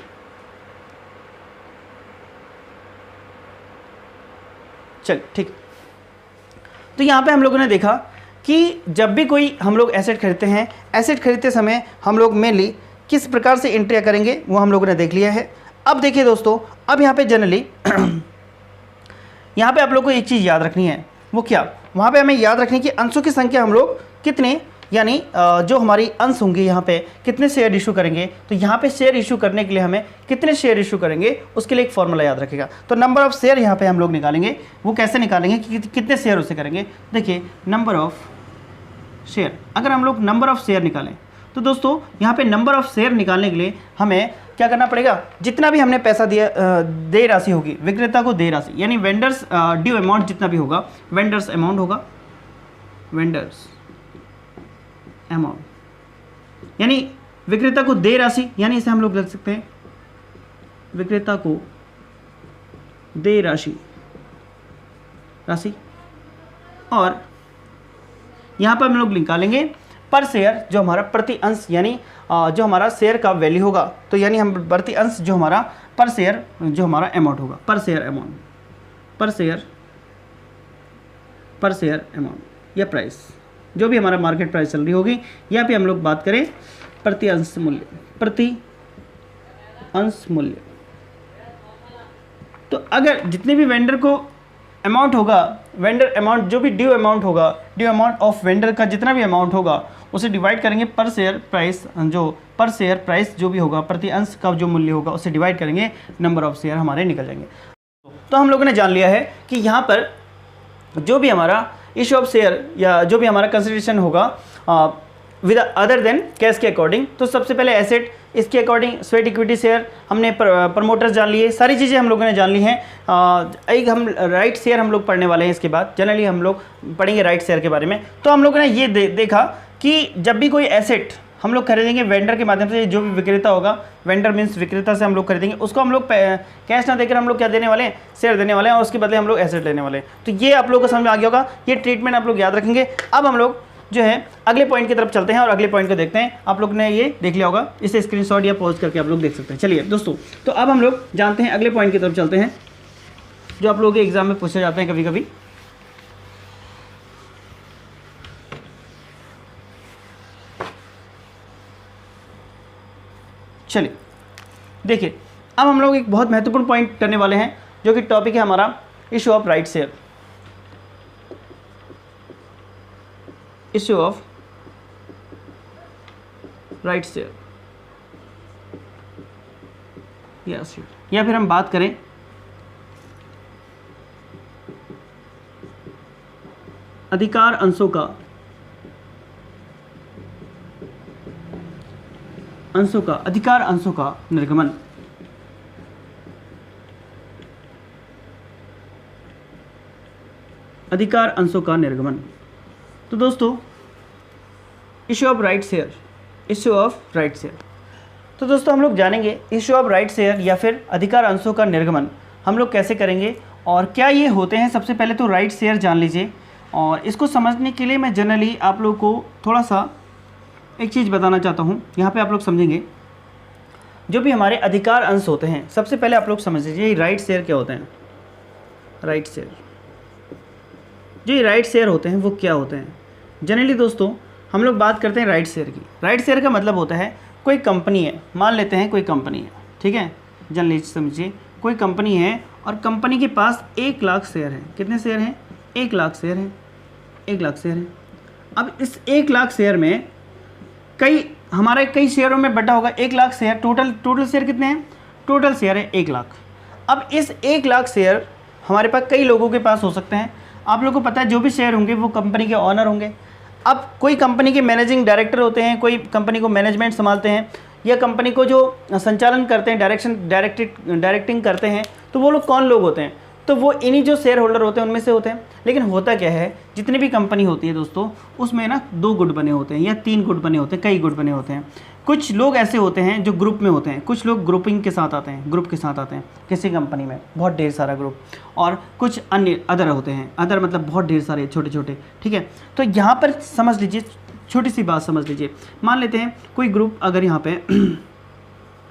चल ठीक। तो यहाँ पे हम लोगों ने देखा कि जब भी कोई हम लोग एसेट खरीदते हैं, एसेट खरीदते समय हम लोग मेनली किस प्रकार से एंट्रियाँ करेंगे वो हम लोगों ने देख लिया है। अब देखिए दोस्तों, अब यहाँ पे जनरली यहाँ पे आप लोग को एक चीज़ याद रखनी है, वो क्या, वहाँ पे हमें याद रखनी कि अंशों की संख्या हम लोग कितने, यानी जो हमारी अंश होंगे यहाँ पे कितने शेयर इशू करेंगे। तो यहाँ पे शेयर इशू करने के लिए हमें कितने शेयर इशू करेंगे उसके लिए एक फॉर्मूला याद रखेगा। तो नंबर ऑफ शेयर यहाँ पे हम लोग निकालेंगे, वो कैसे निकालेंगे कि कितने शेयर उसे करेंगे। देखिए नंबर ऑफ शेयर, अगर हम लोग नंबर ऑफ शेयर निकालें तो दोस्तों यहाँ पे नंबर ऑफ शेयर निकालने के लिए हमें क्या करना पड़ेगा, जितना भी हमने पैसा दिया, दे राशि होगी विक्रेता को, दे राशि यानी वेंडर्स ड्यू अमाउंट जितना भी होगा, वेंडर्स अमाउंट होगा, वेंडर्स अमाउंट यानी विक्रेता को दे राशि, यानी इसे हम लोग लिख सकते हैं विक्रेता को दे राशि, और यहाँ पर हम लोग निकालेंगे पर शेयर जो हमारा प्रति अंश, यानी जो हमारा शेयर का वैल्यू होगा, तो यानी हम प्रति अंश जो हमारा पर शेयर जो हमारा अमाउंट होगा, पर शेयर अमाउंट या प्राइस, जो भी हमारा मार्केट प्राइस चल रही होगी, या भी हम लोग बात करें प्रति अंश मूल्य। तो अगर जितने भी वेंडर को अमाउंट होगा, वेंडर अमाउंट जो भी ड्यू अमाउंट होगा, ड्यू अमाउंट ऑफ वेंडर का जितना भी अमाउंट होगा उसे डिवाइड करेंगे पर शेयर प्राइस, जो पर शेयर प्राइस जो भी होगा, प्रति अंश का जो मूल्य होगा उसे डिवाइड करेंगे, नंबर ऑफ शेयर हमारे निकल जाएंगे। तो हम लोगों ने जान लिया है कि यहाँ पर जो भी हमारा इशू ऑफ शेयर या जो भी हमारा कंसिडरेशन होगा विद अदर देन कैश के अकॉर्डिंग, तो सबसे पहले एसेट, इसके अकॉर्डिंग स्वेट इक्विटी शेयर, हमने प्रमोटर्स जान लिए, सारी चीज़ें हम लोगों ने जान ली हैं। एक हम राइट शेयर हम लोग पढ़ने वाले हैं, इसके बाद जनरली हम लोग पढ़ेंगे राइट शेयर के बारे में। तो हम लोगों ने ये देखा कि जब भी कोई एसेट हम लोग खरीदेंगे वेंडर के माध्यम से, जो भी विक्रेता होगा, वेंडर मीन्स विक्रेता से हम लोग खरीदेंगे, उसको हम लोग कैश ना देकर हम लोग क्या देने वाले हैं, शेयर देने वाले हैं, और उसके बदले हम लोग एसेट लेने वाले हैं। तो ये आप लोगों को समझ में आ गया होगा, ये ट्रीटमेंट आप लोग याद रखेंगे। अब हम लोग जो है अगले पॉइंट की तरफ चलते हैं और अगले पॉइंट को देखते हैं। आप लोग ने ये देख लिया होगा, इसे स्क्रीनशॉट या पॉज करके आप लोग देख सकते हैं। चलिए दोस्तों, तो अब हम लोग जानते हैं अगले पॉइंट की तरफ चलते हैं, जो आप लोगों के एग्जाम में पूछे जाते हैं कभी कभी। चलिए देखिए, अब हम लोग एक बहुत महत्वपूर्ण पॉइंट करने वाले हैं, जो कि टॉपिक है हमारा issue of right share. Issue of right share या फिर हम बात करें अधिकार अंशों का अधिकार अंशों का निर्गमन। अधिकार अंशों का निर्गमन। तो दोस्तों इशू ऑफ राइट शेयर, तो दोस्तों हम लोग जानेंगे इशू ऑफ राइट शेयर या फिर अधिकार अंशों का निर्गमन हम लोग कैसे करेंगे और क्या ये होते हैं। सबसे पहले तो राइट शेयर जान लीजिए, और इसको समझने के लिए मैं जनरली आप लोग को थोड़ा सा एक चीज़ बताना चाहता हूँ। यहाँ पे आप लोग समझेंगे जो भी हमारे अधिकार अंश होते हैं, सबसे पहले आप लोग समझ लीजिए राइट शेयर क्या होते हैं। राइट शेयर, जो ये राइट शेयर होते हैं वो क्या होते हैं। जनरली दोस्तों हम लोग बात करते हैं राइट शेयर की। राइट शेयर का मतलब होता है कोई कंपनी है, मान लेते हैं कोई कंपनी है, ठीक है, जनरली समझिए कोई कंपनी है और कंपनी के पास 1 लाख शेयर हैं। कितने शेयर हैं? 1 लाख शेयर हैं। 1 लाख शेयर हैं। अब इस 1 लाख शेयर में हमारे कई शेयरों में बटा होगा 1 लाख शेयर। टोटल शेयर कितने हैं? टोटल शेयर है 1 लाख। अब इस 1 लाख शेयर हमारे पास कई लोगों के पास हो सकते हैं। आप लोगों को पता है जो भी शेयर होंगे वो कंपनी के ऑनर होंगे। अब कोई कंपनी के मैनेजिंग डायरेक्टर होते हैं, कोई कंपनी को मैनेजमेंट संभालते हैं, या कंपनी को जो संचालन करते हैं, डायरेक्टिंग करते हैं, तो वो लोग कौन लोग होते हैं? तो वो इन्हीं जो शेयर होल्डर होते हैं उनमें से होते हैं। लेकिन होता क्या है, जितनी भी कंपनी होती है दोस्तों, उसमें ना 2 गुट बने होते हैं या 3 गुट बने होते हैं, कई गुट बने होते हैं। कुछ लोग ऐसे होते हैं जो ग्रुप में होते हैं, कुछ लोग ग्रुपिंग के साथ आते हैं, ग्रुप के साथ आते हैं किसी कंपनी में, बहुत ढेर सारा ग्रुप, और कुछ अन्य अदर होते हैं। अदर मतलब बहुत ढेर सारे छोटे छोटे, ठीक है। तो यहाँ पर समझ लीजिए, छोटी सी बात समझ लीजिए। मान लेते हैं कोई ग्रुप, अगर यहाँ पे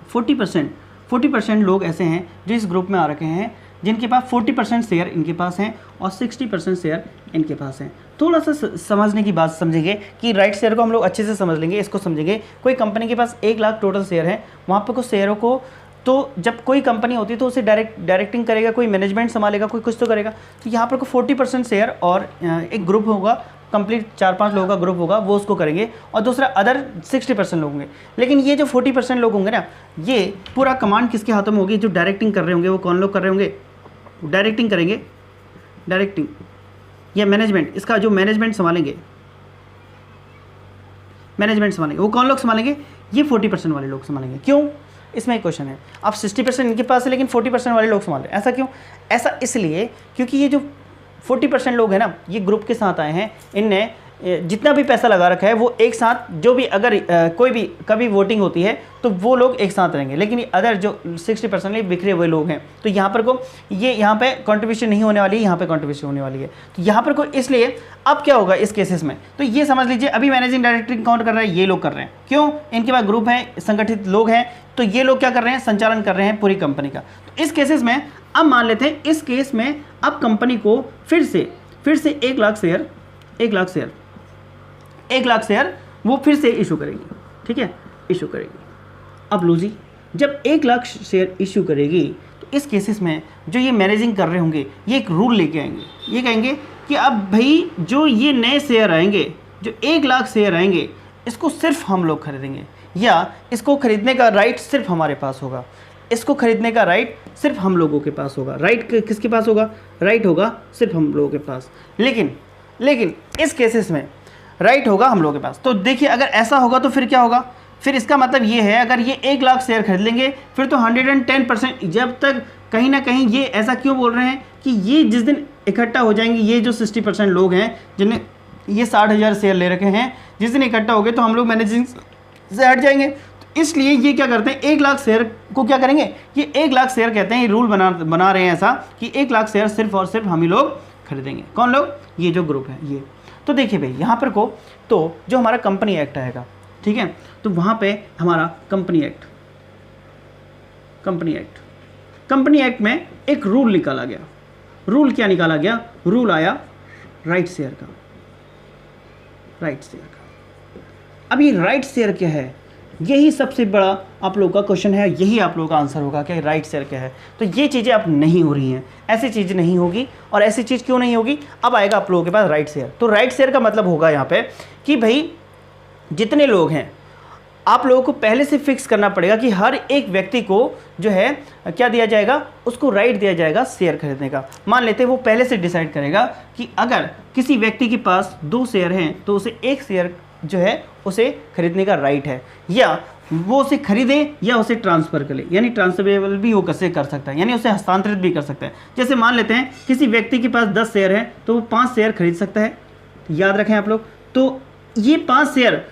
40% लोग ऐसे हैं जो इस ग्रुप में आ रखे हैं, जिनके पास 40% शेयर इनके पास हैं और 60% शेयर इनके पास हैं। थोड़ा सा समझने की बात समझेंगे कि राइट शेयर को हम लोग अच्छे से समझ लेंगे, इसको समझेंगे। कोई कंपनी के पास 1 लाख टोटल शेयर है, वहाँ पर कुछ शेयरों को, तो जब कोई कंपनी होती है तो उसे डायरेक्टिंग करेगा, कोई मैनेजमेंट संभालेगा, कोई कुछ तो करेगा। तो यहाँ पर 40% शेयर और एक ग्रुप होगा, कंप्लीट 4-5 लोगों का ग्रुप होगा, वो उसको करेंगे, और दूसरा अदर 60% लोग होंगे। लेकिन ये जो 40% लोग होंगे ना, ये पूरा कमांड किसके हाथों में होगी? जो डायरेक्टिंग कर रहे होंगे वो कौन लोग कर रहे होंगे? डायरेक्टिंग करेंगे, डायरेक्टिंग या मैनेजमेंट, इसका जो मैनेजमेंट संभालेंगे वो कौन लोग संभालेंगे? ये 40% वाले लोग संभालेंगे। क्यों? इसमें एक क्वेश्चन है। अब 60% इनके पास है लेकिन 40% वाले लोग संभाल रहे हैं, ऐसा क्यों? ऐसा इसलिए क्योंकि ये जो 40% लोग हैं ना, ये ग्रुप के साथ आए हैं, इनने जितना भी पैसा लगा रखा है वो एक साथ, जो भी अगर कोई भी कभी वोटिंग होती है तो वो लोग एक साथ रहेंगे। लेकिन अदर जो 60% बिखरे हुए लोग हैं, तो यहाँ पर को ये यहाँ पे कंट्रीब्यूशन नहीं होने वाली है, यहाँ पे कंट्रीब्यूशन होने वाली है। तो यहाँ पर को इसलिए अब क्या होगा इस केसेस में? तो ये समझ लीजिए, अभी मैनेजिंग डायरेक्टर काउंट कर रहा है, ये लोग कर रहे हैं। क्यों? इनके पास ग्रुप है, संगठित लोग हैं, तो ये लोग क्या कर रहे हैं? संचालन कर रहे हैं पूरी कंपनी का। तो इस केसेस में अब मान लेते हैं, इस केस में अब कंपनी को फिर से 1 लाख शेयर वो फिर से इशू करेगी, ठीक है, इशू करेगी। अब लो जी, जब 1 लाख शेयर इशू करेगी तो इस केसेस में जो ये मैनेजिंग कर रहे होंगे, ये एक रूल लेके आएंगे। ये कहेंगे कि अब भाई जो ये नए शेयर आएंगे, जो 1 लाख शेयर आएंगे, इसको सिर्फ हम लोग खरीदेंगे, या इसको खरीदने का राइट सिर्फ हमारे पास होगा। इसको खरीदने का राइट सिर्फ हम लोगों के पास होगा। राइट किसके पास होगा? राइट होगा सिर्फ हम लोगों के पास। लेकिन इस केसेस में राइट होगा हम लोगों के पास। तो देखिए, अगर ऐसा होगा तो फिर क्या होगा? फिर इसका मतलब ये है, अगर ये 1 लाख शेयर खरीद लेंगे फिर तो 110%, जब तक कहीं ना कहीं ये ऐसा क्यों बोल रहे हैं कि ये जिस दिन इकट्ठा हो जाएंगे, ये जो 60% लोग हैं जिन्हें ये 60,000 शेयर ले रखे हैं, जिस दिन इकट्ठा हो गए तो हम लोग मैनेजिंग से हट जाएंगे। तो इसलिए ये क्या करते हैं, 1 लाख शेयर को क्या करेंगे? ये 1 लाख शेयर कहते हैं, ये रूल बना रहे हैं ऐसा कि 1 लाख शेयर सिर्फ और सिर्फ हम ही लोग खरीदेंगे। कौन लोग? ये जो ग्रुप है ये। तो देखिए भाई, यहाँ पर को तो जो हमारा कंपनी एक्ट आएगा, ठीक है, तो वहाँ पे हमारा कंपनी एक्ट में एक रूल निकाला गया। रूल क्या निकाला गया? रूल आया राइट शेयर का। अब ये राइट शेयर क्या है? यही सबसे बड़ा आप लोगों का क्वेश्चन है, यही आप लोगों का आंसर होगा कि राइट शेयर क्या है। तो ये चीज़ें अब नहीं हो रही हैं, ऐसी चीज़ नहीं होगी। और ऐसी चीज़ क्यों नहीं होगी? अब आएगा आप लोगों के पास राइट शेयर। तो राइट शेयर का मतलब होगा यहाँ पे कि भाई जितने लोग हैं, आप लोगों को पहले से फिक्स करना पड़ेगा कि हर एक व्यक्ति को जो है क्या दिया जाएगा? उसको राइट दिया जाएगा शेयर खरीदने का। मान लेते हैं वो पहले से डिसाइड करेगा कि अगर किसी व्यक्ति के पास 2 शेयर हैं तो उसे 1 शेयर जो है उसे खरीदने का राइट है, या वो उसे खरीदे या उसे ट्रांसफ़र करे, यानी ट्रांसफरेबल भी वो कैसे कर सकता है, यानी उसे हस्तांतरित भी कर सकता है। जैसे मान लेते हैं किसी व्यक्ति के पास 10 शेयर हैं तो वो 5 शेयर खरीद सकता है। याद रखें आप लोग। तो ये 5 शेयर,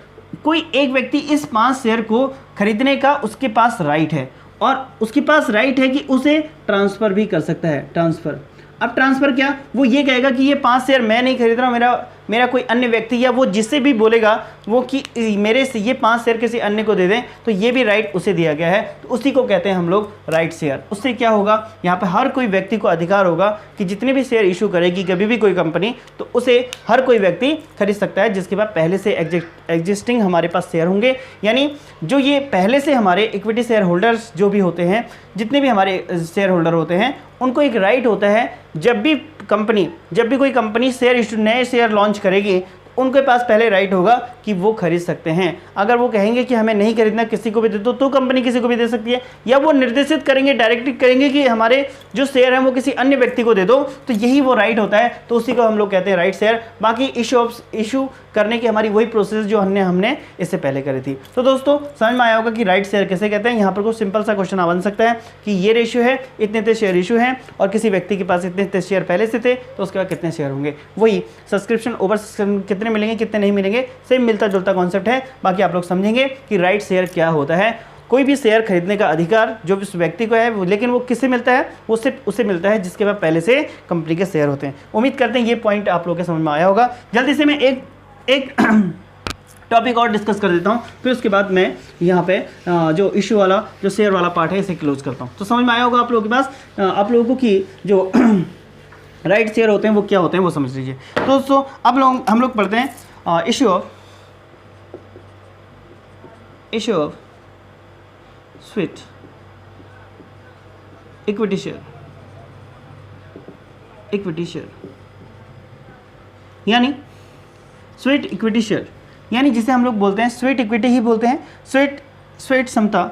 कोई एक व्यक्ति इस 5 शेयर को खरीदने का उसके पास राइट है, और उसके पास राइट है कि उसे ट्रांसफ़र भी कर सकता है। ट्रांसफ़र, अब ट्रांसफ़र क्या? वो ये कहेगा कि ये 5 शेयर मैं नहीं खरीद रहा हूँ, मेरा कोई अन्य व्यक्ति, या वो जिससे भी बोलेगा वो कि मेरे से ये 5 शेयर किसी अन्य को दे दें, तो ये भी राइट उसे दिया गया है। तो उसी को कहते हैं हम लोग राइट शेयर। उससे क्या होगा? यहाँ पे हर कोई व्यक्ति को अधिकार होगा कि जितने भी शेयर इशू करेगी कभी भी कोई कंपनी, तो उसे हर कोई व्यक्ति खरीद सकता है जिसके पास पहले से एग्जिस्टिंग हमारे पास शेयर होंगे। यानी जो ये पहले से हमारे इक्विटी शेयर होल्डर्स जो भी होते हैं, जितने भी हमारे शेयर होल्डर होते हैं, उनको एक राइट होता है जब भी कोई कंपनी शेयर इशू, नए शेयर लॉन्च करेगी, उनके पास पहले राइट होगा कि वो खरीद सकते हैं। अगर वो कहेंगे कि हमें नहीं खरीदना, किसी को भी दे दो, तो कंपनी किसी को भी दे सकती है, या वो निर्देशित करेंगे, डायरेक्ट करेंगे कि हमारे जो शेयर हैं वो किसी अन्य व्यक्ति को दे दो, तो यही वो राइट होता है, तो उसी को हम लोग कहते हैं राइट शेयर। बाकी इशू करने की हमारी वही प्रोसेस जो हमने इससे पहले करी थी। तो दोस्तों समझ में आया होगा कि राइट शेयर कैसे कहते हैं। यहाँ पर कुछ सिंपल सा क्वेश्चन बन सकता है कि ये रेशियो है, इतने शेयर इशू हैं और किसी व्यक्ति के पास इतने शेयर पहले से थे, तो उसके बाद कितने शेयर होंगे। वही सब्सक्रिप्शन ओवर कितने मिलेंगे, कितने नहीं मिलेंगे, सेम मिलता जुलता कॉन्सेप्ट है। बाकी आप लोग समझेंगे कि राइट शेयर क्या होता है। कोई भी शेयर खरीदने का अधिकार जो उस व्यक्ति को है, लेकिन वो किससे मिलता है, वो सिर्फ उसे मिलता है जिसके पास पहले से कंपनी के शेयर होते हैं। उम्मीद करते हैं ये पॉइंट आप लोगों के समझ में आया होगा। जल्दी से मैं एक टॉपिक और डिस्कस कर देता हूँ, फिर उसके बाद मैं यहाँ पे जो इशू वाला, जो शेयर वाला पार्ट है, इसे क्लोज करता हूँ। तो समझ में आया होगा आप लोगों के पास, आप लोगों को कि जो राइट शेयर होते हैं वो क्या होते हैं वो समझ लीजिए। तो दोस्तों हम लोग पढ़ते हैं issue of sweet equity share. यानी स्वीट इक्विटी शेयर, यानी जिसे हम लोग बोलते हैं स्वीट इक्विटी ही बोलते हैं। स्वीट समता,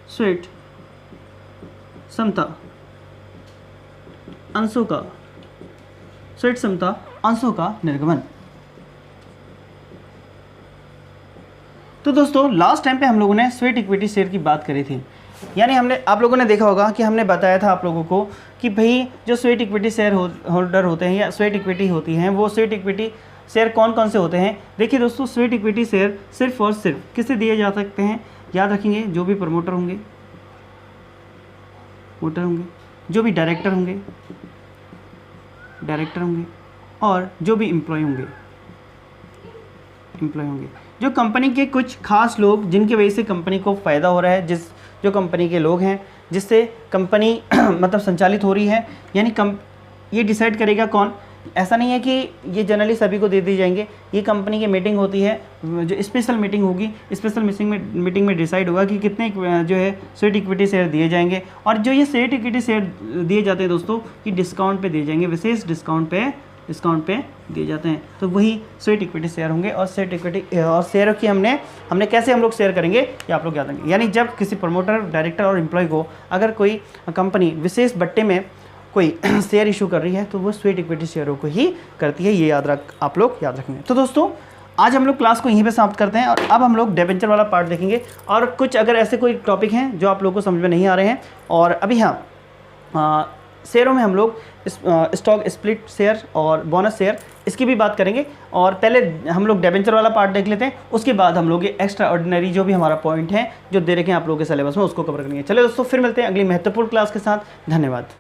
स्वीट समता अंशों का, स्वीट समता अंशों का निर्गमन। तो दोस्तों लास्ट टाइम पे हम लोगों ने स्वीट इक्विटी शेयर की बात करी थी। यानी आप लोगों ने देखा होगा कि हमने बताया था आप लोगों को कि भाई जो स्वीट इक्विटी शेयर होल्डर होते हैं या स्वीट इक्विटी होती हैं, वो स्वीट इक्विटी शेयर कौन कौन से होते हैं। देखिए दोस्तों, स्वीट इक्विटी शेयर सिर्फ और सिर्फ किससे दिए जा सकते हैं, याद रखेंगे, जो भी प्रमोटर होंगे, जो भी डायरेक्टर होंगे, और जो भी एम्प्लॉय होंगे, जो कंपनी के कुछ खास लोग जिनकी वजह से कंपनी को फ़ायदा हो रहा है, जो कंपनी के लोग हैं जिससे कंपनी मतलब संचालित हो रही है। यानी ये डिसाइड करेगा कौन। ऐसा नहीं है कि ये जनरली सभी को दे दी जाएंगे। ये कंपनी की मीटिंग होती है, जो स्पेशल मीटिंग होगी, स्पेशल मीटिंग में डिसाइड होगा कि कितने जो है स्वीट इक्विटी शेयर दिए जाएंगे। और जो ये स्वीट इक्विटी शेयर दिए जाते हैं दोस्तों, ये डिस्काउंट पे दिए जाएंगे, विशेष डिस्काउंट पे दिए जाते हैं। तो वही स्वीट इक्विटी शेयर होंगे। और स्वीट इक्विटी और शेयर की हमने कैसे हम लोग शेयर करेंगे ये आप लोग याद रखेंगे। यानी जब किसी प्रमोटर, डायरेक्टर और एम्प्लॉय को अगर कोई कंपनी विशेष बट्टे में कोई शेयर इशू कर रही है, तो वो स्वीट इक्विटी शेयरों को ही करती है। ये आप लोग याद रखेंगे। तो दोस्तों आज हम लोग क्लास को यहीं पे समाप्त करते हैं और अब हम लोग डिबेंचर वाला पार्ट देखेंगे। और कुछ अगर ऐसे कोई टॉपिक हैं जो आप लोगों को समझ में नहीं आ रहे हैं, और अभी शेयरों में हम लोग स्टॉक स्प्लिट शेयर और बोनस शेयर, इसकी भी बात करेंगे। और पहले हम लोग डिबेंचर वाला पार्ट देख लेते हैं, उसके बाद हम लोग ये एक्स्ट्रा ऑर्डिनरी जो भी हमारा पॉइंट है जो दे रखे हैं आप लोगों के सिलेबस में, उसको कवर करेंगे। चलिए दोस्तों, फिर मिलते हैं अगली महत्वपूर्ण क्लास के साथ। धन्यवाद।